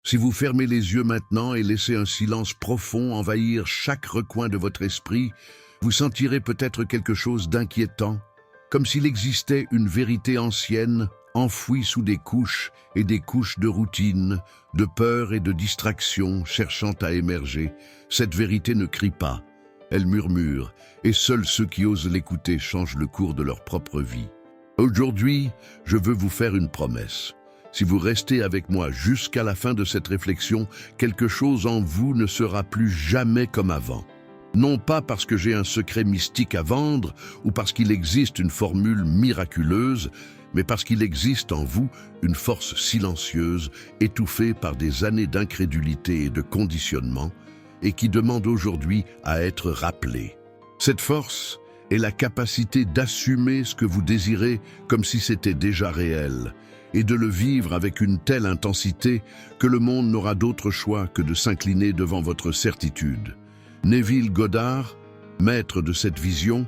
Si vous fermez les yeux maintenant et laissez un silence profond envahir chaque recoin de votre esprit, vous sentirez peut-être quelque chose d'inquiétant, comme s'il existait une vérité ancienne, enfouie sous des couches et des couches de routine, de peur et de distraction cherchant à émerger. Cette vérité ne crie pas, elle murmure, et seuls ceux qui osent l'écouter changent le cours de leur propre vie. Aujourd'hui, je veux vous faire une promesse. Si vous restez avec moi jusqu'à la fin de cette réflexion, quelque chose en vous ne sera plus jamais comme avant. Non pas parce que j'ai un secret mystique à vendre ou parce qu'il existe une formule miraculeuse, mais parce qu'il existe en vous une force silencieuse, étouffée par des années d'incrédulité et de conditionnement, et qui demande aujourd'hui à être rappelée. Cette force est la capacité d'assumer ce que vous désirez comme si c'était déjà réel, et de le vivre avec une telle intensité que le monde n'aura d'autre choix que de s'incliner devant votre certitude. Neville Goddard, maître de cette vision,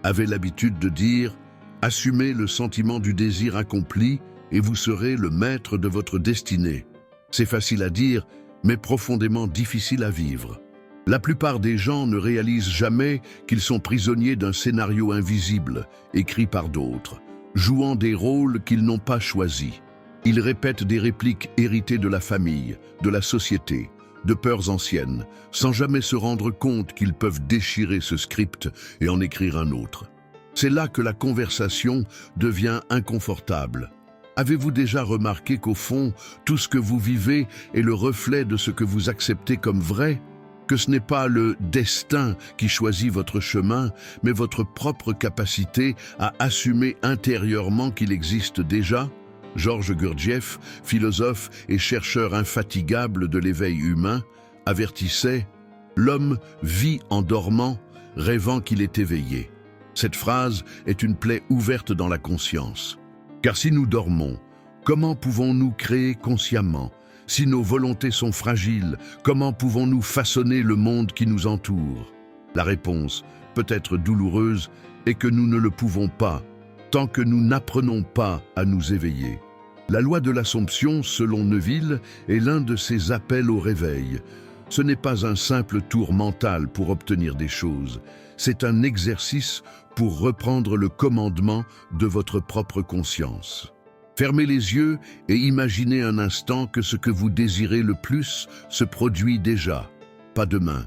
avait l'habitude de dire « Assumez le sentiment du désir accompli et vous serez le maître de votre destinée ». C'est facile à dire, mais profondément difficile à vivre. La plupart des gens ne réalisent jamais qu'ils sont prisonniers d'un scénario invisible, écrit par d'autres, jouant des rôles qu'ils n'ont pas choisis. Ils répètent des répliques héritées de la famille, de la société, de peurs anciennes, sans jamais se rendre compte qu'ils peuvent déchirer ce script et en écrire un autre. C'est là que la conversation devient inconfortable. Avez-vous déjà remarqué qu'au fond, tout ce que vous vivez est le reflet de ce que vous acceptez comme vrai ? Que ce n'est pas le destin qui choisit votre chemin, mais votre propre capacité à assumer intérieurement qu'il existe déjà ? Georges Gurdjieff, philosophe et chercheur infatigable de l'éveil humain, avertissait « L'homme vit en dormant, rêvant qu'il est éveillé ». Cette phrase est une plaie ouverte dans la conscience. Car si nous dormons, comment pouvons-nous créer consciemment ? Si nos volontés sont fragiles, comment pouvons-nous façonner le monde qui nous entoure ? La réponse, peut-être douloureuse, est que nous ne le pouvons pas, tant que nous n'apprenons pas à nous éveiller. La loi de l'Assomption, selon Neville, est l'un de ces appels au réveil. Ce n'est pas un simple tour mental pour obtenir des choses, c'est un exercice pour reprendre le commandement de votre propre conscience. Fermez les yeux et imaginez un instant que ce que vous désirez le plus se produit déjà. Pas demain,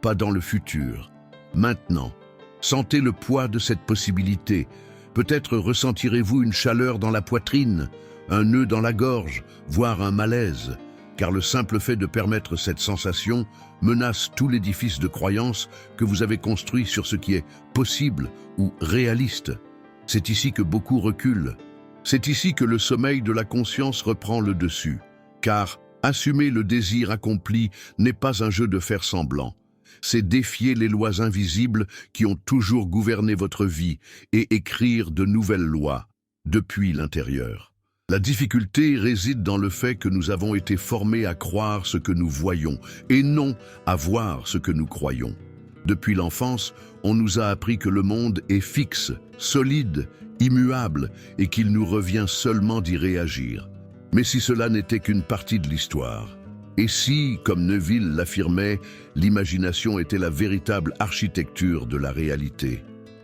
pas dans le futur, maintenant. Sentez le poids de cette possibilité. Peut-être ressentirez-vous une chaleur dans la poitrine, un nœud dans la gorge, voire un malaise, car le simple fait de permettre cette sensation menace tout l'édifice de croyance que vous avez construit sur ce qui est possible ou réaliste. C'est ici que beaucoup reculent. C'est ici que le sommeil de la conscience reprend le dessus, car assumer le désir accompli n'est pas un jeu de faire semblant. C'est défier les lois invisibles qui ont toujours gouverné votre vie et écrire de nouvelles lois, depuis l'intérieur. La difficulté réside dans le fait que nous avons été formés à croire ce que nous voyons, et non à voir ce que nous croyons. Depuis l'enfance, on nous a appris que le monde est fixe, solide, immuable, et qu'il nous revient seulement d'y réagir. Mais si cela n'était qu'une partie de l'histoire, et si, comme Neville l'affirmait, l'imagination était la véritable architecture de la réalité?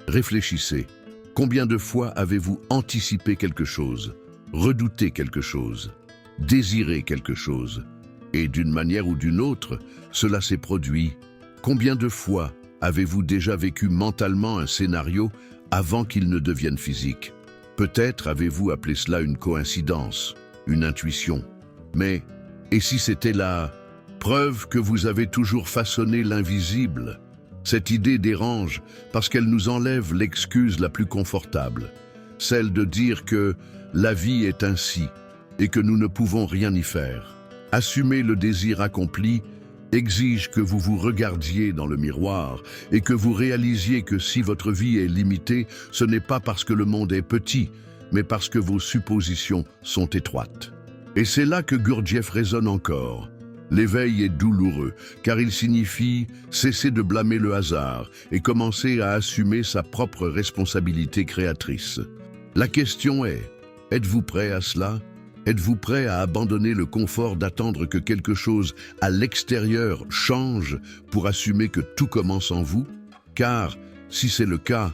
Réfléchissez. Combien de fois avez-vous anticipé quelque chose, redouté quelque chose, désiré quelque chose? Et d'une manière ou d'une autre, cela s'est produit. Combien de fois avez-vous déjà vécu mentalement un scénario avant qu'il ne devienne physique? Peut-être avez-vous appelé cela une coïncidence, une intuition. Mais, et si c'était la preuve que vous avez toujours façonné l'invisible? Cette idée dérange parce qu'elle nous enlève l'excuse la plus confortable, celle de dire que la vie est ainsi et que nous ne pouvons rien y faire. Assumer le désir accompli exige que vous vous regardiez dans le miroir et que vous réalisiez que si votre vie est limitée, ce n'est pas parce que le monde est petit, mais parce que vos suppositions sont étroites. Et c'est là que Gurdjieff résonne encore. L'éveil est douloureux, car il signifie cesser de blâmer le hasard et commencer à assumer sa propre responsabilité créatrice. La question est, êtes-vous prêt à cela? Êtes-vous prêt à abandonner le confort d'attendre que quelque chose à l'extérieur change pour assumer que tout commence en vous? Car, si c'est le cas,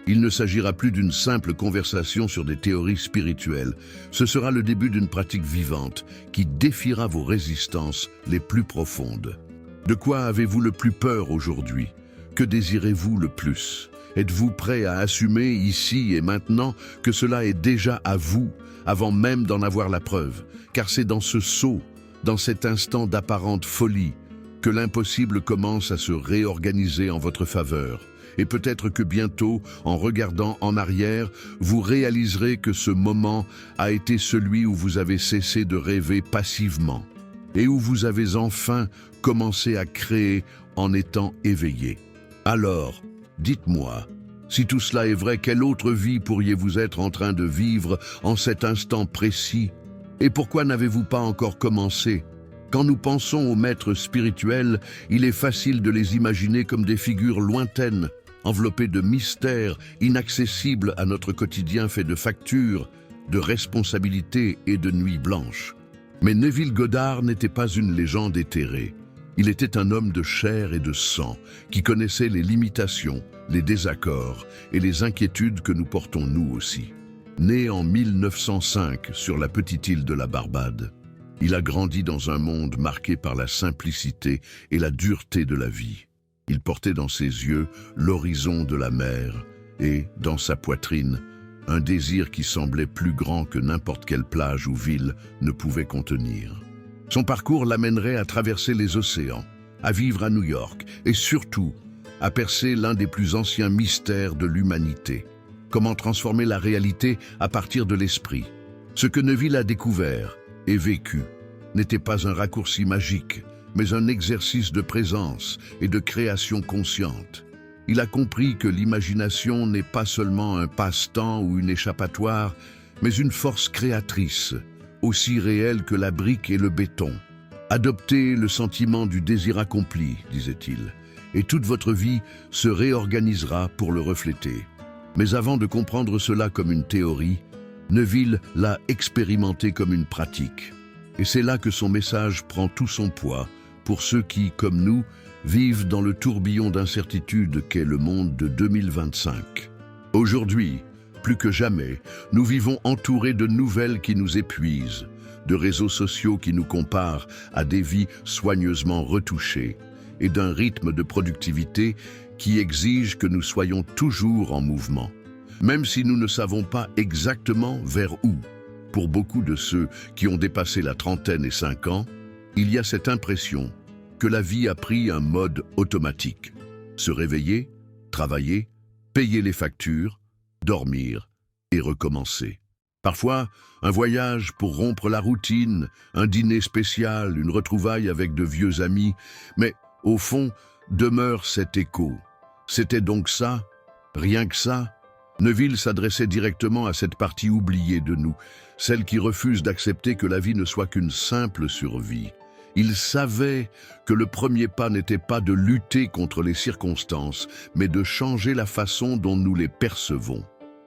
il ne s'agira plus d'une simple conversation sur des théories spirituelles. Ce sera le début d'une pratique vivante qui défiera vos résistances les plus profondes. De quoi avez-vous le plus peur aujourd'hui? Que désirez-vous le plus? Êtes-vous prêt à assumer ici et maintenant que cela est déjà à vous, avant même d'en avoir la preuve? Car c'est dans ce saut, dans cet instant d'apparente folie, que l'impossible commence à se réorganiser en votre faveur. Et peut-être que bientôt, en regardant en arrière, vous réaliserez que ce moment a été celui où vous avez cessé de rêver passivement et où vous avez enfin commencé à créer en étant éveillé. Alors, dites-moi, si tout cela est vrai, quelle autre vie pourriez-vous être en train de vivre en cet instant précis? Et pourquoi n'avez-vous pas encore commencé? Quand nous pensons aux maîtres spirituels, il est facile de les imaginer comme des figures lointaines, enveloppées de mystères, inaccessibles à notre quotidien fait de factures, de responsabilités et de nuits blanches. Mais Neville Goddard n'était pas une légende éthérée. Il était un homme de chair et de sang, qui connaissait les limitations, les désaccords et les inquiétudes que nous portons nous aussi. Né en 1905 sur la petite île de la Barbade, il a grandi dans un monde marqué par la simplicité et la dureté de la vie. Il portait dans ses yeux l'horizon de la mer et, dans sa poitrine, un désir qui semblait plus grand que n'importe quelle plage ou ville ne pouvait contenir. Son parcours l'amènerait à traverser les océans, à vivre à New York et surtout à percer l'un des plus anciens mystères de l'humanité. Comment transformer la réalité à partir de l'esprit? Ce que Neville a découvert et vécu n'était pas un raccourci magique, mais un exercice de présence et de création consciente. Il a compris que l'imagination n'est pas seulement un passe-temps ou une échappatoire, mais une force créatrice, aussi réelle que la brique et le béton. Adoptez le sentiment du désir accompli, disait-il, et toute votre vie se réorganisera pour le refléter. Mais avant de comprendre cela comme une théorie, Neville l'a expérimenté comme une pratique. Et c'est là que son message prend tout son poids pour ceux qui, comme nous, vivent dans le tourbillon d'incertitude qu'est le monde de 2025. Aujourd'hui, plus que jamais, nous vivons entourés de nouvelles qui nous épuisent, de réseaux sociaux qui nous comparent à des vies soigneusement retouchées et d'un rythme de productivité qui exige que nous soyons toujours en mouvement, même si nous ne savons pas exactement vers où. Pour beaucoup de ceux qui ont dépassé la trentaine et 5 ans, il y a cette impression que la vie a pris un mode automatique. Se réveiller, travailler, payer les factures, dormir et recommencer. Parfois, un voyage pour rompre la routine, un dîner spécial, une retrouvaille avec de vieux amis, mais au fond demeure cet écho. C'était donc ça, rien que ça? Neville s'adressait directement à cette partie oubliée de nous, celle qui refuse d'accepter que la vie ne soit qu'une simple survie. Il savait que le premier pas n'était pas de lutter contre les circonstances, mais de changer la façon dont nous les percevons.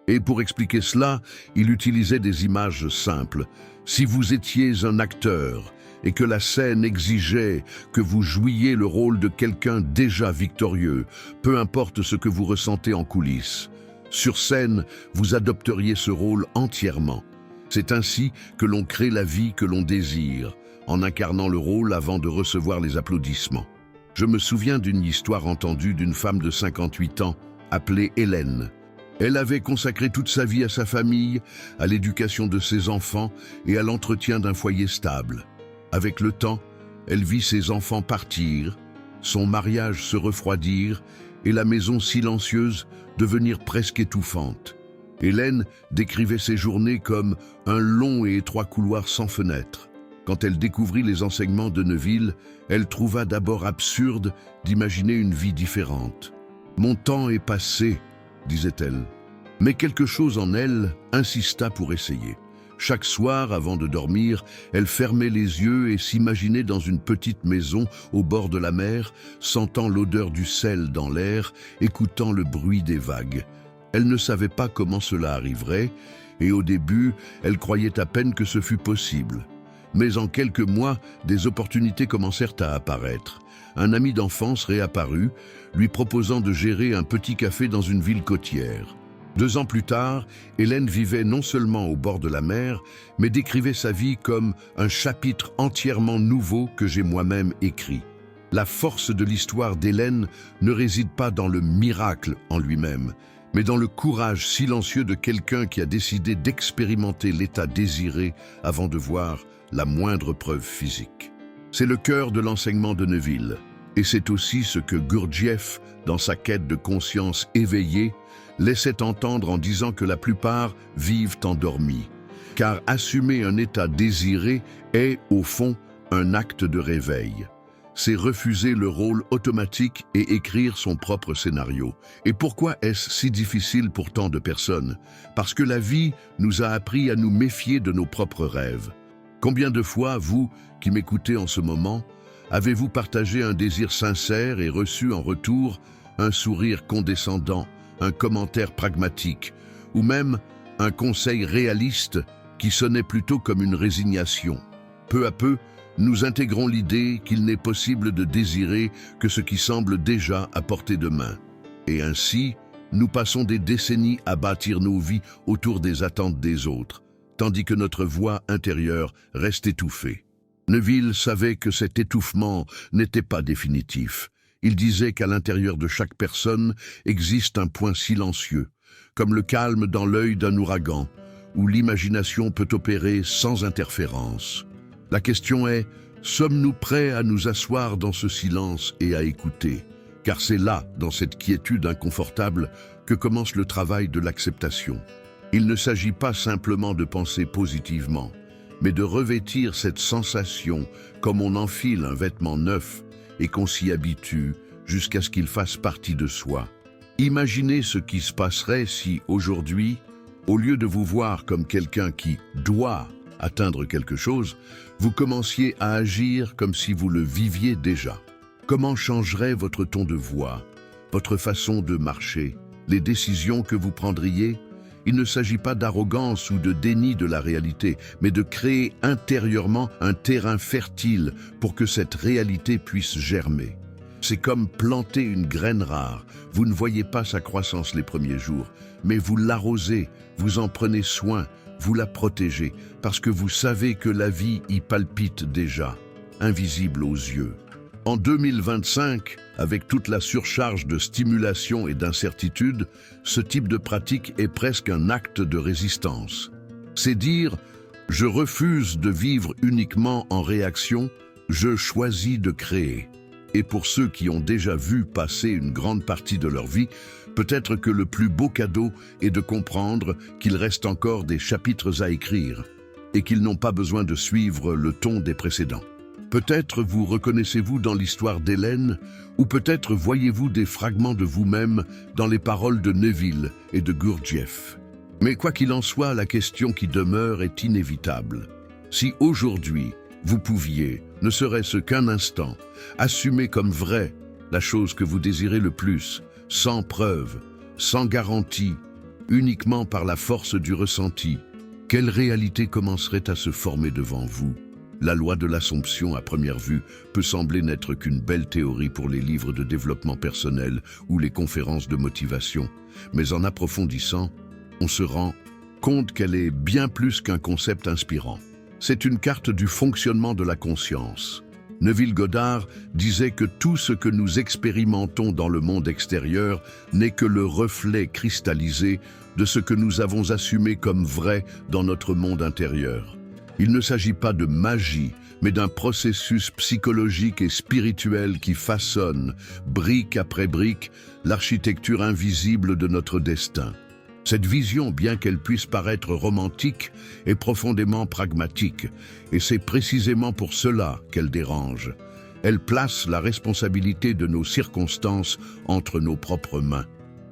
Et pour expliquer cela, il utilisait des images simples. Si vous étiez un acteur et que la scène exigeait que vous jouiez le rôle de quelqu'un déjà victorieux, peu importe ce que vous ressentez en coulisses, sur scène, vous adopteriez ce rôle entièrement. C'est ainsi que l'on crée la vie que l'on désire, en incarnant le rôle avant de recevoir les applaudissements. Je me souviens d'une histoire entendue d'une femme de 58 ans, appelée Hélène. Elle avait consacré toute sa vie à sa famille, à l'éducation de ses enfants et à l'entretien d'un foyer stable. Avec le temps, elle vit ses enfants partir, son mariage se refroidir et la maison silencieuse devenir presque étouffante. Hélène décrivait ses journées comme un long et étroit couloir sans fenêtre. Quand elle découvrit les enseignements de Neville, elle trouva d'abord absurde d'imaginer une vie différente. « Mon temps est passé », disait-elle. Mais quelque chose en elle insista pour essayer. Chaque soir, avant de dormir, elle fermait les yeux et s'imaginait dans une petite maison au bord de la mer, sentant l'odeur du sel dans l'air, écoutant le bruit des vagues. Elle ne savait pas comment cela arriverait, Et au début, elle croyait à peine que ce fût possible. Mais en quelques mois, des opportunités commencèrent à apparaître. Un ami d'enfance réapparut, lui proposant de gérer un petit café dans une ville côtière. 2 ans plus tard, Hélène vivait non seulement au bord de la mer, mais décrivait sa vie comme un chapitre entièrement nouveau que j'ai moi-même écrit. La force de l'histoire d'Hélène ne réside pas dans le miracle en lui-même, mais dans le courage silencieux de quelqu'un qui a décidé d'expérimenter l'état désiré avant de voir la moindre preuve physique. C'est le cœur de l'enseignement de Neville, et c'est aussi ce que Gurdjieff, dans sa quête de conscience éveillée, laissait entendre en disant que la plupart vivent endormis, car assumer un état désiré est, au fond, un acte de réveil. C'est refuser le rôle automatique et écrire son propre scénario. Et pourquoi est-ce si difficile pour tant de personnes? Parce que la vie nous a appris à nous méfier de nos propres rêves. Combien de fois, vous, qui m'écoutez en ce moment, avez-vous partagé un désir sincère et reçu en retour un sourire condescendant, un commentaire pragmatique, ou même un conseil réaliste qui sonnait plutôt comme une résignation? Peu à peu, nous intégrons l'idée qu'il n'est possible de désirer que ce qui semble déjà à portée de main. Et ainsi, nous passons des décennies à bâtir nos vies autour des attentes des autres, tandis que notre voix intérieure reste étouffée. Neville savait que cet étouffement n'était pas définitif. Il disait qu'à l'intérieur de chaque personne existe un point silencieux, comme le calme dans l'œil d'un ouragan, où l'imagination peut opérer sans interférence. La question est, sommes-nous prêts à nous asseoir dans ce silence et à écouter? Car c'est là, dans cette quiétude inconfortable, que commence le travail de l'acceptation. Il ne s'agit pas simplement de penser positivement, mais de revêtir cette sensation comme on enfile un vêtement neuf et qu'on s'y habitue jusqu'à ce qu'il fasse partie de soi. Imaginez ce qui se passerait si, aujourd'hui, au lieu de vous voir comme quelqu'un qui doit atteindre quelque chose, vous commenciez à agir comme si vous le viviez déjà. Comment changerait votre ton de voix, votre façon de marcher, les décisions que vous prendriez? Il ne s'agit pas d'arrogance ou de déni de la réalité, mais de créer intérieurement un terrain fertile pour que cette réalité puisse germer. C'est comme planter une graine rare. Vous ne voyez pas sa croissance les premiers jours, mais vous l'arrosez, vous en prenez soin, vous la protégez, parce que vous savez que la vie y palpite déjà, invisible aux yeux. En 2025, avec toute la surcharge de stimulation et d'incertitude, ce type de pratique est presque un acte de résistance. C'est dire « je refuse de vivre uniquement en réaction, je choisis de créer ». Et pour ceux qui ont déjà vu passer une grande partie de leur vie, peut-être que le plus beau cadeau est de comprendre qu'il reste encore des chapitres à écrire et qu'ils n'ont pas besoin de suivre le ton des précédents. Peut-être vous reconnaissez-vous dans l'histoire d'Hélène, ou peut-être voyez-vous des fragments de vous-même dans les paroles de Neville et de Gurdjieff. Mais quoi qu'il en soit, la question qui demeure est inévitable. Si aujourd'hui, vous pouviez, ne serait-ce qu'un instant, assumer comme vrai la chose que vous désirez le plus, sans preuve, sans garantie, uniquement par la force du ressenti, quelle réalité commencerait à se former devant vous? La loi de l'Assomption, à première vue, peut sembler n'être qu'une belle théorie pour les livres de développement personnel ou les conférences de motivation. Mais en approfondissant, on se rend compte qu'elle est bien plus qu'un concept inspirant. C'est une carte du fonctionnement de la conscience. Neville Goddard disait que tout ce que nous expérimentons dans le monde extérieur n'est que le reflet cristallisé de ce que nous avons assumé comme vrai dans notre monde intérieur. Il ne s'agit pas de magie, mais d'un processus psychologique et spirituel qui façonne, brique après brique, l'architecture invisible de notre destin. Cette vision, bien qu'elle puisse paraître romantique, est profondément pragmatique, et c'est précisément pour cela qu'elle dérange. Elle place la responsabilité de nos circonstances entre nos propres mains.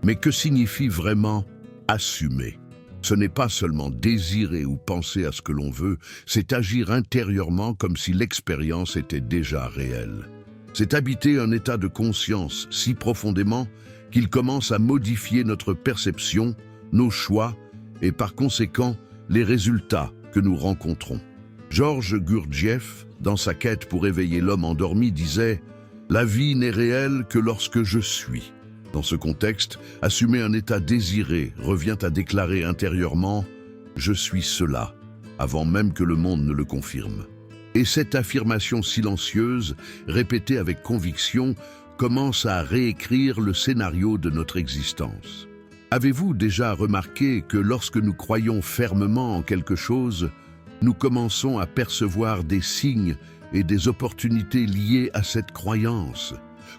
Mais que signifie vraiment assumer ? Ce n'est pas seulement désirer ou penser à ce que l'on veut, c'est agir intérieurement comme si l'expérience était déjà réelle. C'est habiter un état de conscience si profondément qu'il commence à modifier notre perception, nos choix et par conséquent les résultats que nous rencontrons. Georges Gurdjieff, dans sa quête pour éveiller l'homme endormi, disait « La vie n'est réelle que lorsque je suis ». Dans ce contexte, assumer un état désiré revient à déclarer intérieurement « Je suis cela », avant même que le monde ne le confirme. Et cette affirmation silencieuse, répétée avec conviction, commence à réécrire le scénario de notre existence. Avez-vous déjà remarqué que lorsque nous croyons fermement en quelque chose, nous commençons à percevoir des signes et des opportunités liées à cette croyance,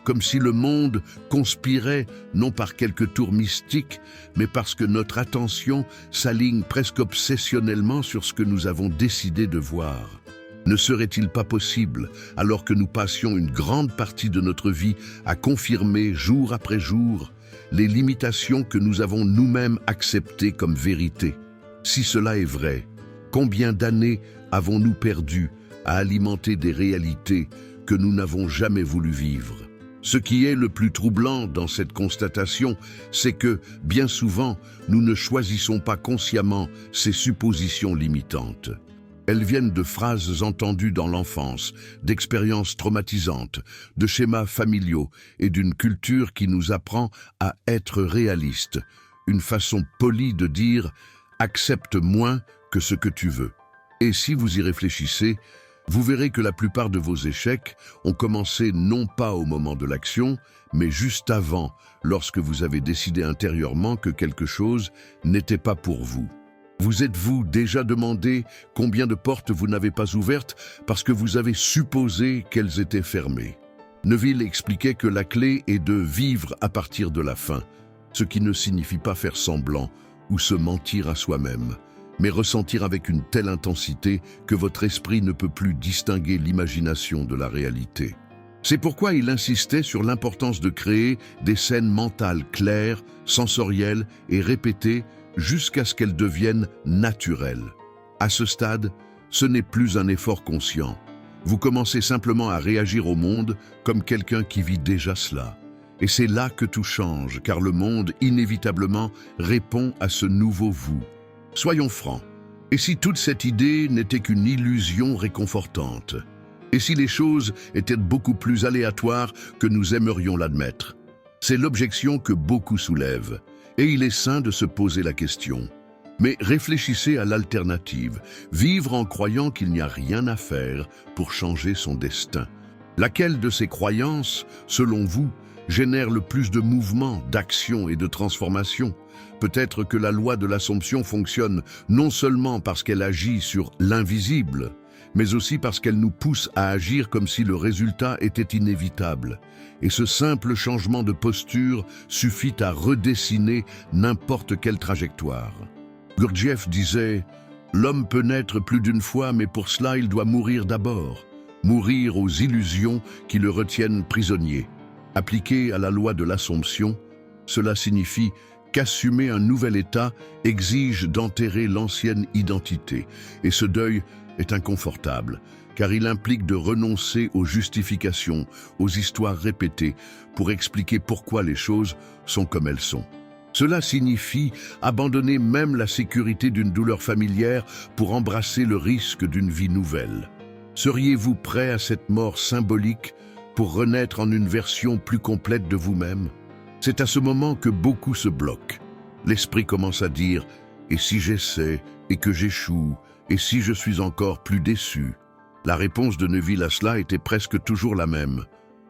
comme si le monde conspirait non par quelque tour mystique, mais parce que notre attention s'aligne presque obsessionnellement sur ce que nous avons décidé de voir. Ne serait-il pas possible, alors que nous passions une grande partie de notre vie à confirmer jour après jour les limitations que nous avons nous-mêmes acceptées comme vérité? Si cela est vrai, combien d'années avons-nous perdu à alimenter des réalités que nous n'avons jamais voulu vivre? Ce qui est le plus troublant dans cette constatation, c'est que, bien souvent, nous ne choisissons pas consciemment ces suppositions limitantes. Elles viennent de phrases entendues dans l'enfance, d'expériences traumatisantes, de schémas familiaux et d'une culture qui nous apprend à être réaliste, une façon polie de dire « accepte moins que ce que tu veux ». Et si vous y réfléchissez, vous verrez que la plupart de vos échecs ont commencé non pas au moment de l'action, mais juste avant, lorsque vous avez décidé intérieurement que quelque chose n'était pas pour vous. Vous êtes-vous déjà demandé combien de portes vous n'avez pas ouvertes parce que vous avez supposé qu'elles étaient fermées? Neville expliquait que la clé est de vivre à partir de la fin, ce qui ne signifie pas faire semblant ou se mentir à soi-même, mais ressentir avec une telle intensité que votre esprit ne peut plus distinguer l'imagination de la réalité. C'est pourquoi il insistait sur l'importance de créer des scènes mentales claires, sensorielles et répétées jusqu'à ce qu'elles deviennent naturelles. À ce stade, ce n'est plus un effort conscient. Vous commencez simplement à réagir au monde comme quelqu'un qui vit déjà cela. Et c'est là que tout change, car le monde, inévitablement, répond à ce nouveau vous. Soyons francs. Et si toute cette idée n'était qu'une illusion réconfortante? Et si les choses étaient beaucoup plus aléatoires que nous aimerions l'admettre? C'est l'objection que beaucoup soulèvent. Et il est sain de se poser la question. Mais réfléchissez à l'alternative, vivre en croyant qu'il n'y a rien à faire pour changer son destin. Laquelle de ces croyances, selon vous, génère le plus de mouvement, d'action et de transformation? Peut-être que la loi de l'Assomption fonctionne non seulement parce qu'elle agit sur l'invisible, mais aussi parce qu'elle nous pousse à agir comme si le résultat était inévitable. Et ce simple changement de posture suffit à redessiner n'importe quelle trajectoire. Gurdjieff disait « L'homme peut naître plus d'une fois, mais pour cela il doit mourir d'abord. Mourir aux illusions qui le retiennent prisonnier. » Appliqué à la loi de l'Assomption, cela signifie qu'assumer un nouvel état exige d'enterrer l'ancienne identité. Et ce deuil est inconfortable, car il implique de renoncer aux justifications, aux histoires répétées, pour expliquer pourquoi les choses sont comme elles sont. Cela signifie abandonner même la sécurité d'une douleur familière pour embrasser le risque d'une vie nouvelle. Seriez-vous prêt à cette mort symbolique pour renaître en une version plus complète de vous-même? C'est à ce moment que beaucoup se bloquent. L'esprit commence à dire « Et si j'essaie et que j'échoue? Et si je suis encore plus déçu ?» La réponse de Neville à cela était presque toujours la même.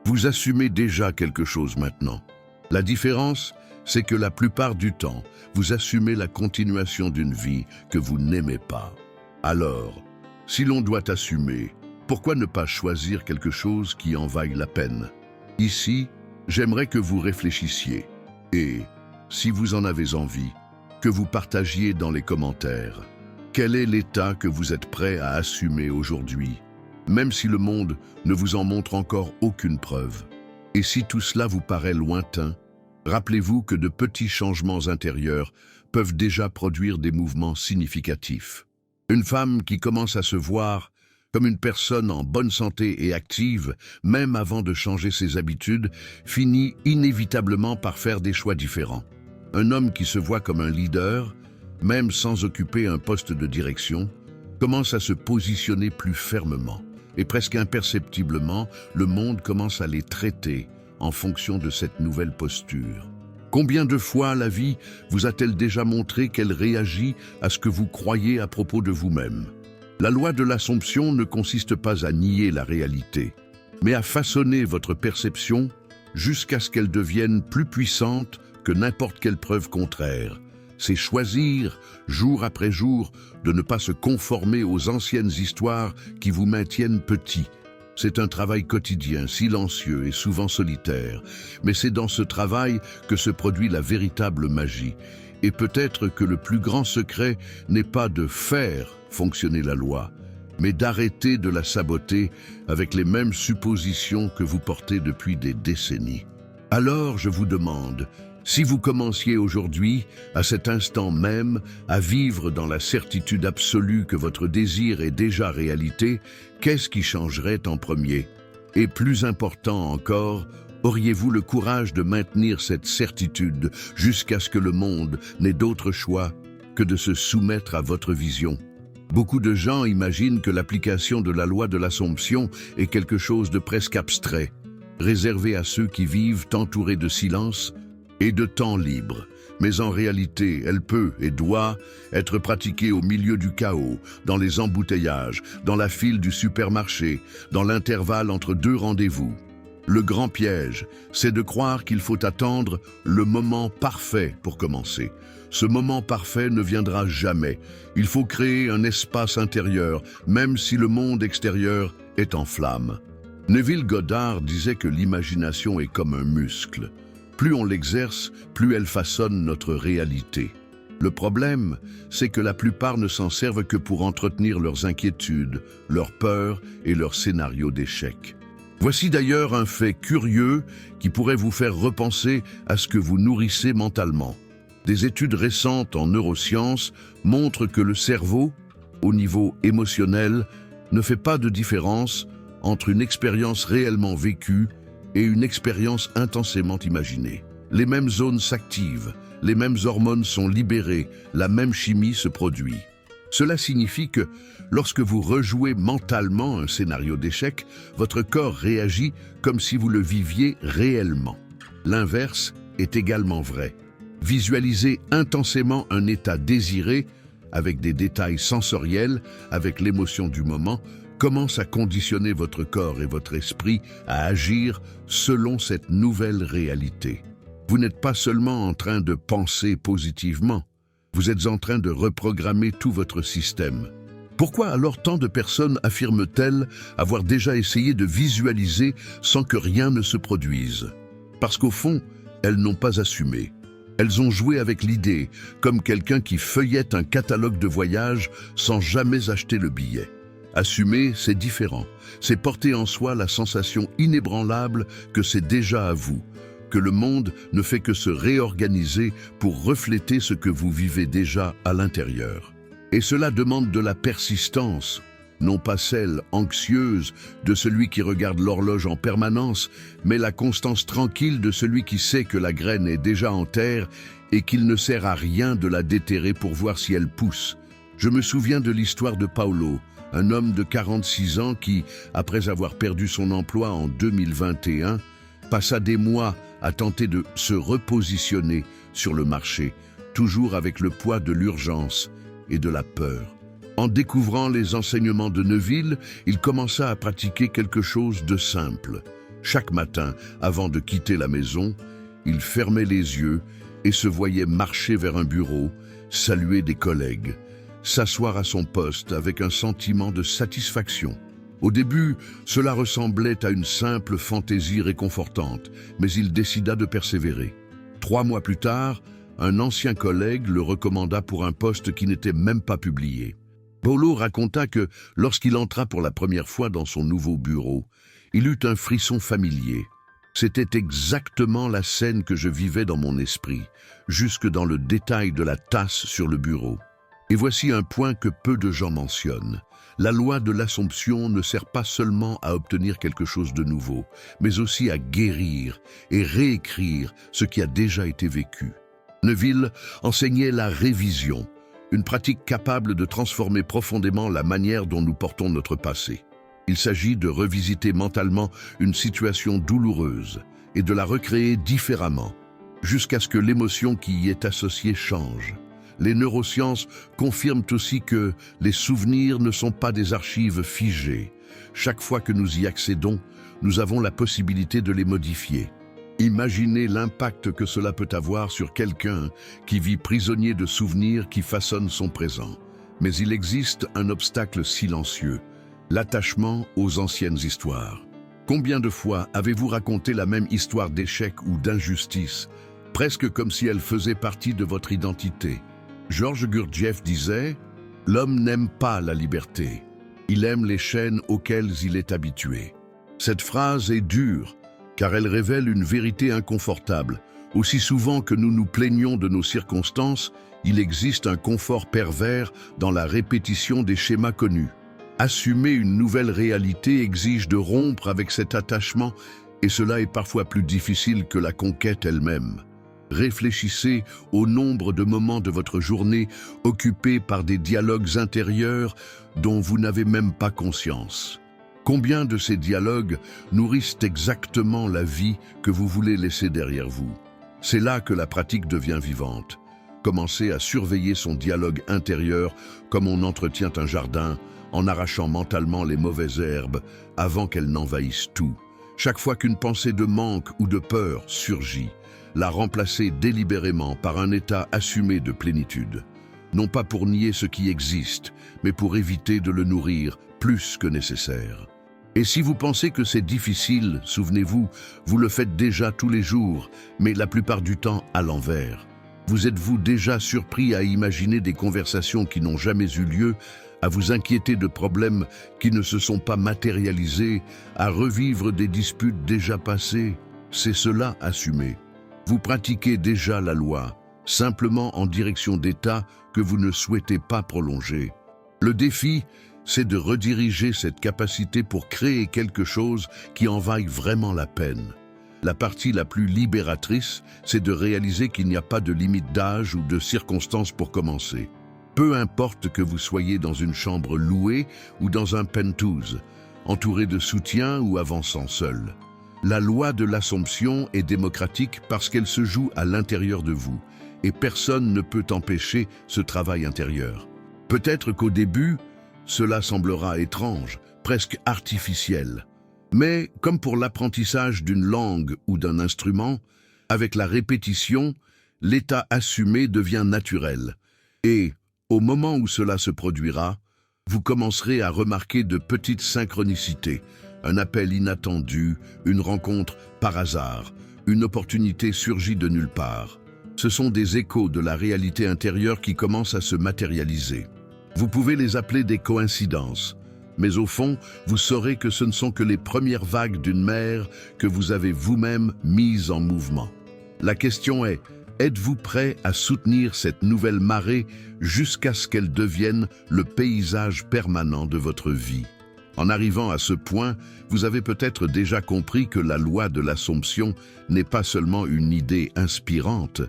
Vous assumez déjà quelque chose maintenant. La différence, c'est que la plupart du temps, vous assumez la continuation d'une vie que vous n'aimez pas. Alors, si l'on doit assumer, pourquoi ne pas choisir quelque chose qui en vaille la peine? Ici, j'aimerais que vous réfléchissiez et, si vous en avez envie, que vous partagiez dans les commentaires. Quel est l'état que vous êtes prêt à assumer aujourd'hui, même si le monde ne vous en montre encore aucune preuve? Et si tout cela vous paraît lointain, rappelez-vous que de petits changements intérieurs peuvent déjà produire des mouvements significatifs. Une femme qui commence à se voir comme une personne en bonne santé et active, même avant de changer ses habitudes, finit inévitablement par faire des choix différents. Un homme qui se voit comme un leader même sans occuper un poste de direction, commence à se positionner plus fermement. Et presque imperceptiblement, le monde commence à les traiter en fonction de cette nouvelle posture. Combien de fois la vie vous a-t-elle déjà montré qu'elle réagit à ce que vous croyez à propos de vous-même? La loi de l'Assomption ne consiste pas à nier la réalité, mais à façonner votre perception jusqu'à ce qu'elle devienne plus puissante que n'importe quelle preuve contraire. C'est choisir, jour après jour, de ne pas se conformer aux anciennes histoires qui vous maintiennent petit. C'est un travail quotidien, silencieux et souvent solitaire, mais c'est dans ce travail que se produit la véritable magie. Et peut-être que le plus grand secret n'est pas de faire fonctionner la loi, mais d'arrêter de la saboter avec les mêmes suppositions que vous portez depuis des décennies. Alors je vous demande, si vous commenciez aujourd'hui, à cet instant même, à vivre dans la certitude absolue que votre désir est déjà réalité, qu'est-ce qui changerait en premier? Et plus important encore, auriez-vous le courage de maintenir cette certitude jusqu'à ce que le monde n'ait d'autre choix que de se soumettre à votre vision? Beaucoup de gens imaginent que l'application de la loi de l'Assomption est quelque chose de presque abstrait, réservé à ceux qui vivent entourés de silence et de temps libre. Mais en réalité, elle peut et doit être pratiquée au milieu du chaos, dans les embouteillages, dans la file du supermarché, dans l'intervalle entre deux rendez-vous. Le grand piège, c'est de croire qu'il faut attendre le moment parfait pour commencer. Ce moment parfait ne viendra jamais. Il faut créer un espace intérieur, même si le monde extérieur est en flammes. Neville Goddard disait que l'imagination est comme un muscle. Plus on l'exerce, plus elle façonne notre réalité. Le problème, c'est que la plupart ne s'en servent que pour entretenir leurs inquiétudes, leurs peurs et leurs scénarios d'échec. Voici d'ailleurs un fait curieux qui pourrait vous faire repenser à ce que vous nourrissez mentalement. Des études récentes en neurosciences montrent que le cerveau, au niveau émotionnel, ne fait pas de différence entre une expérience réellement vécue et une expérience intensément imaginée. Les mêmes zones s'activent, les mêmes hormones sont libérées, la même chimie se produit. Cela signifie que, lorsque vous rejouez mentalement un scénario d'échec, votre corps réagit comme si vous le viviez réellement. L'inverse est également vrai. Visualisez intensément un état désiré, avec des détails sensoriels, avec l'émotion du moment, commence à conditionner votre corps et votre esprit à agir selon cette nouvelle réalité. Vous n'êtes pas seulement en train de penser positivement, vous êtes en train de reprogrammer tout votre système. Pourquoi alors tant de personnes affirment-elles avoir déjà essayé de visualiser sans que rien ne se produise? Parce qu'au fond, elles n'ont pas assumé. Elles ont joué avec l'idée, comme quelqu'un qui feuillette un catalogue de voyage sans jamais acheter le billet. Assumer, c'est différent. C'est porter en soi la sensation inébranlable que c'est déjà à vous, que le monde ne fait que se réorganiser pour refléter ce que vous vivez déjà à l'intérieur. Et cela demande de la persistance, non pas celle anxieuse de celui qui regarde l'horloge en permanence, mais la constance tranquille de celui qui sait que la graine est déjà en terre et qu'il ne sert à rien de la déterrer pour voir si elle pousse. Je me souviens de l'histoire de Paulo, un homme de 46 ans qui, après avoir perdu son emploi en 2021, passa des mois à tenter de se repositionner sur le marché, toujours avec le poids de l'urgence et de la peur. En découvrant les enseignements de Neville, il commença à pratiquer quelque chose de simple. Chaque matin, avant de quitter la maison, il fermait les yeux et se voyait marcher vers un bureau, saluer des collègues, s'asseoir à son poste avec un sentiment de satisfaction. Au début, cela ressemblait à une simple fantaisie réconfortante, mais il décida de persévérer. 3 mois plus tard, un ancien collègue le recommanda pour un poste qui n'était même pas publié. Paulo raconta que, lorsqu'il entra pour la première fois dans son nouveau bureau, il eut un frisson familier. C'était exactement la scène que je vivais dans mon esprit, jusque dans le détail de la tasse sur le bureau. Et voici un point que peu de gens mentionnent. La loi de l'Assomption ne sert pas seulement à obtenir quelque chose de nouveau, mais aussi à guérir et réécrire ce qui a déjà été vécu. Neville enseignait la révision, une pratique capable de transformer profondément la manière dont nous portons notre passé. Il s'agit de revisiter mentalement une situation douloureuse et de la recréer différemment, jusqu'à ce que l'émotion qui y est associée change. Les neurosciences confirment aussi que les souvenirs ne sont pas des archives figées. Chaque fois que nous y accédons, nous avons la possibilité de les modifier. Imaginez l'impact que cela peut avoir sur quelqu'un qui vit prisonnier de souvenirs qui façonnent son présent. Mais il existe un obstacle silencieux, l'attachement aux anciennes histoires. Combien de fois avez-vous raconté la même histoire d'échec ou d'injustice, presque comme si elle faisait partie de votre identité? Georges Gurdjieff disait « L'homme n'aime pas la liberté, il aime les chaînes auxquelles il est habitué ». Cette phrase est dure, car elle révèle une vérité inconfortable. Aussi souvent que nous nous plaignons de nos circonstances, il existe un confort pervers dans la répétition des schémas connus. Assumer une nouvelle réalité exige de rompre avec cet attachement, et cela est parfois plus difficile que la conquête elle-même. Réfléchissez au nombre de moments de votre journée occupés par des dialogues intérieurs dont vous n'avez même pas conscience. Combien de ces dialogues nourrissent exactement la vie que vous voulez laisser derrière vous? C'est là que la pratique devient vivante. Commencez à surveiller son dialogue intérieur comme on entretient un jardin, en arrachant mentalement les mauvaises herbes avant qu'elles n'envahissent tout. Chaque fois qu'une pensée de manque ou de peur surgit, la remplacer délibérément par un état assumé de plénitude. Non pas pour nier ce qui existe, mais pour éviter de le nourrir plus que nécessaire. Et si vous pensez que c'est difficile, souvenez-vous, vous le faites déjà tous les jours, mais la plupart du temps à l'envers. Vous êtes-vous déjà surpris à imaginer des conversations qui n'ont jamais eu lieu, à vous inquiéter de problèmes qui ne se sont pas matérialisés, à revivre des disputes déjà passées? C'est cela, assumer. Vous pratiquez déjà la loi, simplement en direction d'états que vous ne souhaitez pas prolonger. Le défi, c'est de rediriger cette capacité pour créer quelque chose qui en vaille vraiment la peine. La partie la plus libératrice, c'est de réaliser qu'il n'y a pas de limite d'âge ou de circonstances pour commencer. Peu importe que vous soyez dans une chambre louée ou dans un penthouse, entouré de soutien ou avançant seul. La loi de l'Assomption est démocratique parce qu'elle se joue à l'intérieur de vous, et personne ne peut empêcher ce travail intérieur. Peut-être qu'au début, cela semblera étrange, presque artificiel. Mais, comme pour l'apprentissage d'une langue ou d'un instrument, avec la répétition, l'état assumé devient naturel. Et, au moment où cela se produira, vous commencerez à remarquer de petites synchronicités, un appel inattendu, une rencontre par hasard, une opportunité surgie de nulle part. Ce sont des échos de la réalité intérieure qui commencent à se matérialiser. Vous pouvez les appeler des coïncidences, mais au fond, vous saurez que ce ne sont que les premières vagues d'une mer que vous avez vous-même mises en mouvement. La question est, êtes-vous prêt à soutenir cette nouvelle marée jusqu'à ce qu'elle devienne le paysage permanent de votre vie? En arrivant à ce point, vous avez peut-être déjà compris que la loi de l'Assomption n'est pas seulement une idée inspirante,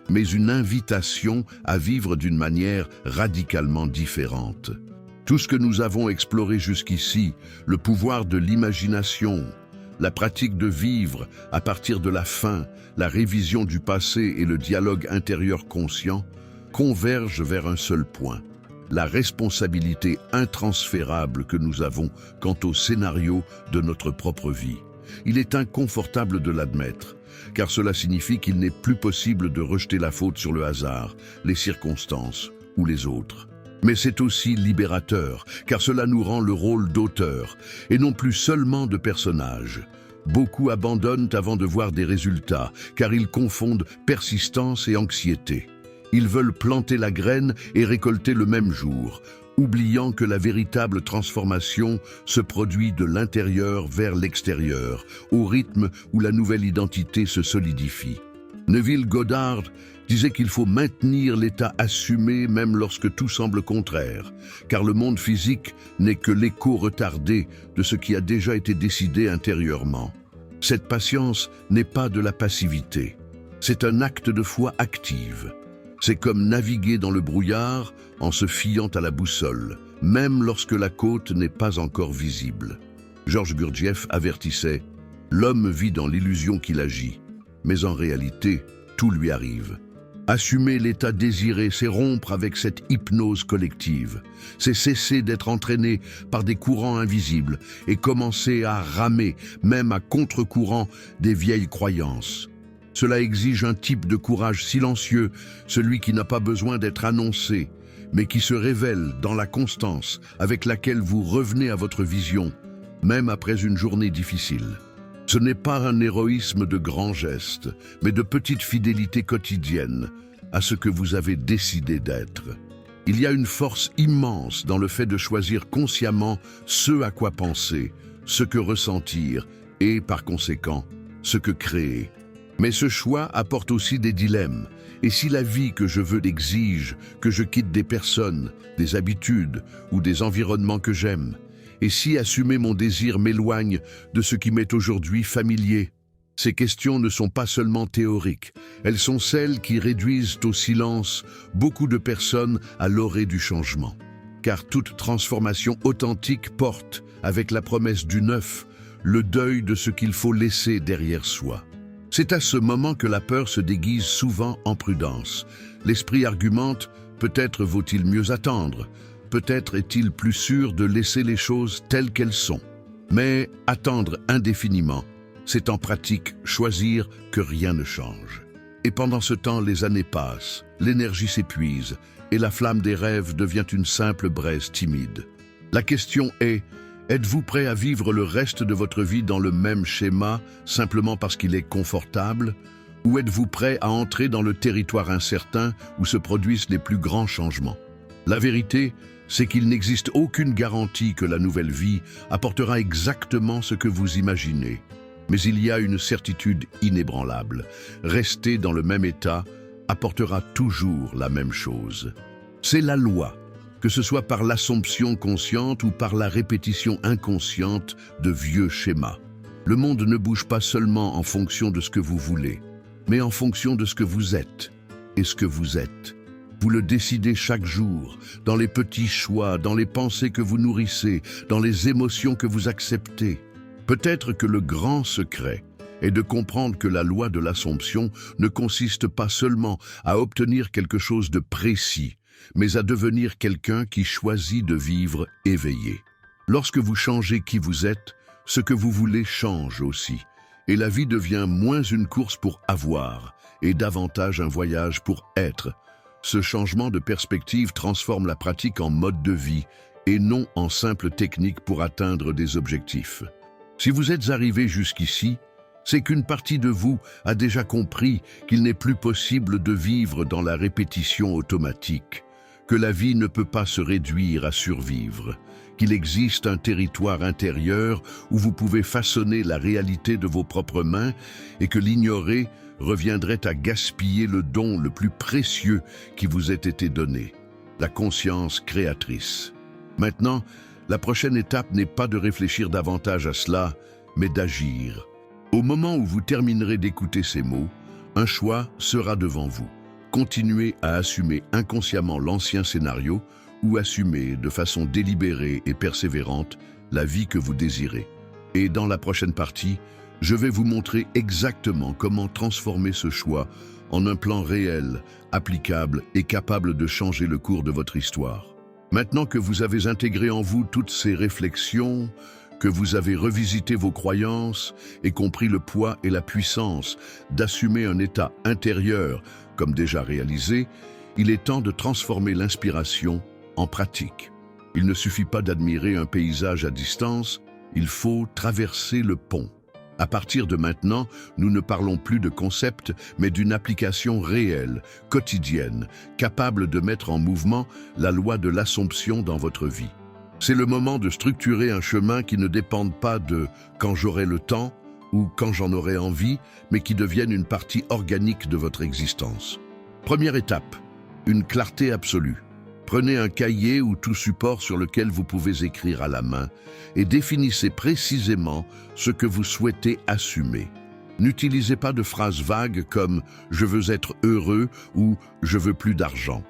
mais une invitation à vivre d'une manière radicalement différente. Tout ce que nous avons exploré jusqu'ici, le pouvoir de l'imagination, la pratique de vivre à partir de la fin, la révision du passé et le dialogue intérieur conscient, convergent vers un seul point: la responsabilité intransférable que nous avons quant au scénario de notre propre vie. Il est inconfortable de l'admettre, car cela signifie qu'il n'est plus possible de rejeter la faute sur le hasard, les circonstances ou les autres. Mais c'est aussi libérateur, car cela nous rend le rôle d'auteur, et non plus seulement de personnage. Beaucoup abandonnent avant de voir des résultats, car ils confondent persistance et anxiété. Ils veulent planter la graine et récolter le même jour, oubliant que la véritable transformation se produit de l'intérieur vers l'extérieur, au rythme où la nouvelle identité se solidifie. Neville Goddard disait qu'il faut maintenir l'état assumé même lorsque tout semble contraire, car le monde physique n'est que l'écho retardé de ce qui a déjà été décidé intérieurement. Cette patience n'est pas de la passivité, c'est un acte de foi active. C'est comme naviguer dans le brouillard en se fiant à la boussole, même lorsque la côte n'est pas encore visible. Georges Gurdjieff avertissait « L'homme vit dans l'illusion qu'il agit, mais en réalité, tout lui arrive ». Assumer l'état désiré, c'est rompre avec cette hypnose collective. C'est cesser d'être entraîné par des courants invisibles et commencer à ramer, même à contre-courant, des vieilles croyances. Cela exige un type de courage silencieux, celui qui n'a pas besoin d'être annoncé, mais qui se révèle dans la constance avec laquelle vous revenez à votre vision, même après une journée difficile. Ce n'est pas un héroïsme de grands gestes, mais de petites fidélités quotidiennes à ce que vous avez décidé d'être. Il y a une force immense dans le fait de choisir consciemment ce à quoi penser, ce que ressentir et, par conséquent, ce que créer. Mais ce choix apporte aussi des dilemmes. Et si la vie que je veux exige que je quitte des personnes, des habitudes ou des environnements que j'aime? Et si assumer mon désir m'éloigne de ce qui m'est aujourd'hui familier? Ces questions ne sont pas seulement théoriques, elles sont celles qui réduisent au silence beaucoup de personnes à l'orée du changement. Car toute transformation authentique porte, avec la promesse du neuf, le deuil de ce qu'il faut laisser derrière soi. C'est à ce moment que la peur se déguise souvent en prudence. L'esprit argumente, peut-être vaut-il mieux attendre. Peut-être est-il plus sûr de laisser les choses telles qu'elles sont. Mais attendre indéfiniment, c'est en pratique choisir que rien ne change. Et pendant ce temps, les années passent, l'énergie s'épuise et la flamme des rêves devient une simple braise timide. La question est, êtes-vous prêt à vivre le reste de votre vie dans le même schéma, simplement parce qu'il est confortable? Ou êtes-vous prêt à entrer dans le territoire incertain où se produisent les plus grands changements? La vérité, c'est qu'il n'existe aucune garantie que la nouvelle vie apportera exactement ce que vous imaginez. Mais il y a une certitude inébranlable. Rester dans le même état apportera toujours la même chose. C'est la loi, que ce soit par l'assomption consciente ou par la répétition inconsciente de vieux schémas. Le monde ne bouge pas seulement en fonction de ce que vous voulez, mais en fonction de ce que vous êtes et ce que vous êtes. Vous le décidez chaque jour, dans les petits choix, dans les pensées que vous nourrissez, dans les émotions que vous acceptez. Peut-être que le grand secret est de comprendre que la loi de l'Assomption ne consiste pas seulement à obtenir quelque chose de précis, mais à devenir quelqu'un qui choisit de vivre éveillé. Lorsque vous changez qui vous êtes, ce que vous voulez change aussi, et la vie devient moins une course pour avoir et davantage un voyage pour être. Ce changement de perspective transforme la pratique en mode de vie et non en simple technique pour atteindre des objectifs. Si vous êtes arrivé jusqu'ici, c'est qu'une partie de vous a déjà compris qu'il n'est plus possible de vivre dans la répétition automatique, que la vie ne peut pas se réduire à survivre, qu'il existe un territoire intérieur où vous pouvez façonner la réalité de vos propres mains et que l'ignorer reviendrait à gaspiller le don le plus précieux qui vous ait été donné, la conscience créatrice. Maintenant, la prochaine étape n'est pas de réfléchir davantage à cela, mais d'agir. Au moment où vous terminerez d'écouter ces mots, un choix sera devant vous. Continuez à assumer inconsciemment l'ancien scénario ou assumer de façon délibérée et persévérante la vie que vous désirez. Et dans la prochaine partie, je vais vous montrer exactement comment transformer ce choix en un plan réel, applicable et capable de changer le cours de votre histoire. Maintenant que vous avez intégré en vous toutes ces réflexions, que vous avez revisité vos croyances et compris le poids et la puissance d'assumer un état intérieur comme déjà réalisé, il est temps de transformer l'inspiration en pratique. Il ne suffit pas d'admirer un paysage à distance, il faut traverser le pont. À partir de maintenant, nous ne parlons plus de concepts, mais d'une application réelle, quotidienne, capable de mettre en mouvement la loi de l'Assomption dans votre vie. C'est le moment de structurer un chemin qui ne dépende pas de « quand j'aurai le temps » ou « quand j'en aurai envie », mais qui devienne une partie organique de votre existence. Première étape, une clarté absolue. Prenez un cahier ou tout support sur lequel vous pouvez écrire à la main et définissez précisément ce que vous souhaitez assumer. N'utilisez pas de phrases vagues comme « je veux être heureux » ou « je veux plus d'argent ».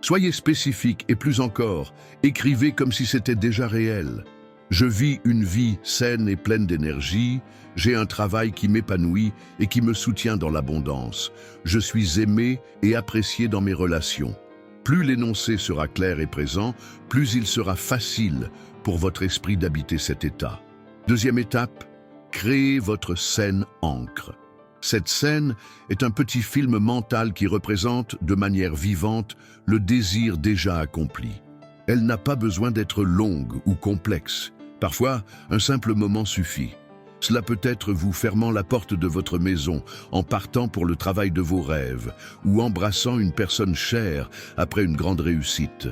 Soyez spécifique et plus encore, écrivez comme si c'était déjà réel. Je vis une vie saine et pleine d'énergie, j'ai un travail qui m'épanouit et qui me soutient dans l'abondance. Je suis aimé et apprécié dans mes relations. Plus l'énoncé sera clair et présent, plus il sera facile pour votre esprit d'habiter cet état. Deuxième étape, créez votre scène ancre. Cette scène est un petit film mental qui représente de manière vivante le désir déjà accompli. Elle n'a pas besoin d'être longue ou complexe. Parfois, un simple moment suffit. Cela peut être vous fermant la porte de votre maison, en partant pour le travail de vos rêves, ou embrassant une personne chère après une grande réussite.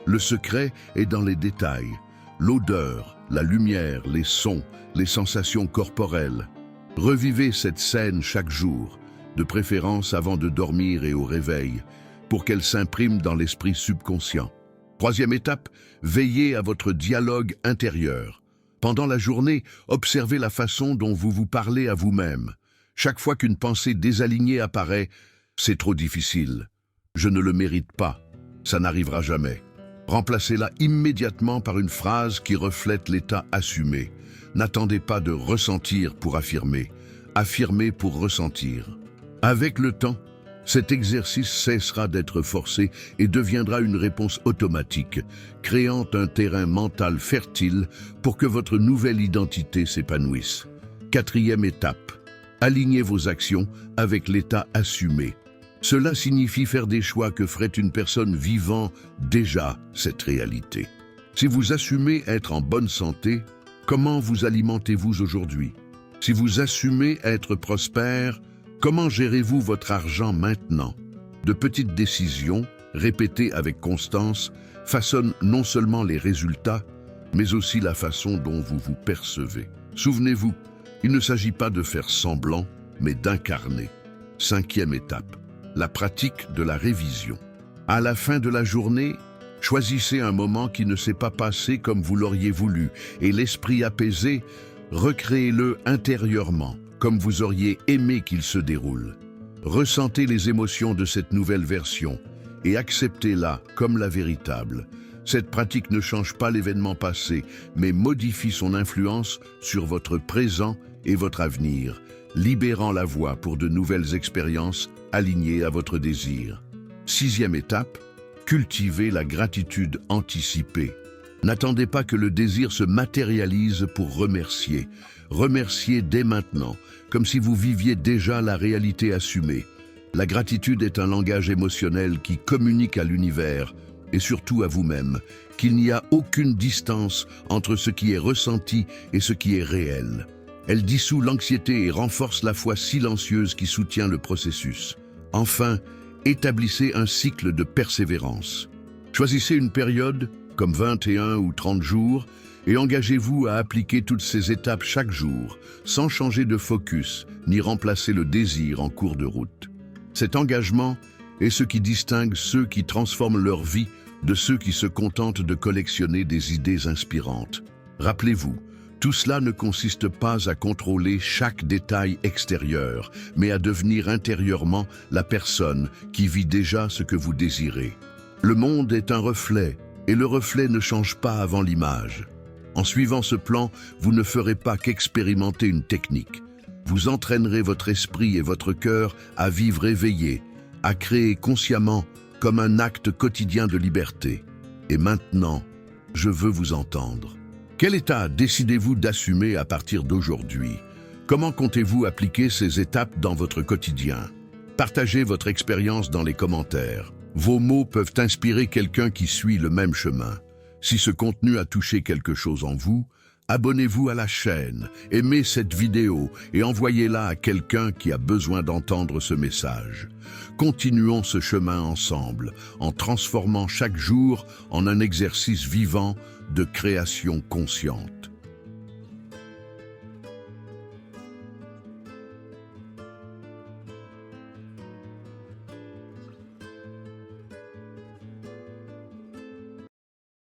Le secret est dans les détails. L'odeur, la lumière, les sons, les sensations corporelles. Revivez cette scène chaque jour, de préférence avant de dormir et au réveil, pour qu'elle s'imprime dans l'esprit subconscient. Troisième étape, veillez à votre dialogue intérieur. Pendant la journée, observez la façon dont vous vous parlez à vous-même. Chaque fois qu'une pensée désalignée apparaît, c'est trop difficile. Je ne le mérite pas. Ça n'arrivera jamais. Remplacez-la immédiatement par une phrase qui reflète l'état assumé. N'attendez pas de ressentir pour affirmer. Affirmez pour ressentir. Avec le temps, cet exercice cessera d'être forcé et deviendra une réponse automatique, créant un terrain mental fertile pour que votre nouvelle identité s'épanouisse. Quatrième étape, alignez vos actions avec l'état assumé. Cela signifie faire des choix que ferait une personne vivant déjà cette réalité. Si vous assumez être en bonne santé, comment vous alimentez-vous aujourd'hui? Si vous assumez être prospère, comment gérez-vous votre argent maintenant? De petites décisions, répétées avec constance, façonnent non seulement les résultats, mais aussi la façon dont vous vous percevez. Souvenez-vous, il ne s'agit pas de faire semblant, mais d'incarner. Cinquième étape, la pratique de la révision. À la fin de la journée, choisissez un moment qui ne s'est pas passé comme vous l'auriez voulu et l'esprit apaisé, recréez-le intérieurement, comme vous auriez aimé qu'il se déroule. Ressentez les émotions de cette nouvelle version et acceptez-la comme la véritable. Cette pratique ne change pas l'événement passé, mais modifie son influence sur votre présent et votre avenir, libérant la voie pour de nouvelles expériences alignées à votre désir. Sixième étape, cultivez la gratitude anticipée. N'attendez pas que le désir se matérialise pour remercier. Remerciez dès maintenant, comme si vous viviez déjà la réalité assumée. La gratitude est un langage émotionnel qui communique à l'univers, et surtout à vous-même, qu'il n'y a aucune distance entre ce qui est ressenti et ce qui est réel. Elle dissout l'anxiété et renforce la foi silencieuse qui soutient le processus. Enfin, établissez un cycle de persévérance. Choisissez une période, comme 21 ou 30 jours, et engagez-vous à appliquer toutes ces étapes chaque jour, sans changer de focus, ni remplacer le désir en cours de route. Cet engagement est ce qui distingue ceux qui transforment leur vie de ceux qui se contentent de collectionner des idées inspirantes. Rappelez-vous, tout cela ne consiste pas à contrôler chaque détail extérieur, mais à devenir intérieurement la personne qui vit déjà ce que vous désirez. Le monde est un reflet, et le reflet ne change pas avant l'image. En suivant ce plan, vous ne ferez pas qu'expérimenter une technique. Vous entraînerez votre esprit et votre cœur à vivre éveillé, à créer consciemment comme un acte quotidien de liberté. Et maintenant, je veux vous entendre. Quel état décidez-vous d'assumer à partir d'aujourd'hui? Comment comptez-vous appliquer ces étapes dans votre quotidien? Partagez votre expérience dans les commentaires. Vos mots peuvent inspirer quelqu'un qui suit le même chemin. Si ce contenu a touché quelque chose en vous, abonnez-vous à la chaîne, aimez cette vidéo et envoyez-la à quelqu'un qui a besoin d'entendre ce message. Continuons ce chemin ensemble, en transformant chaque jour en un exercice vivant de création consciente.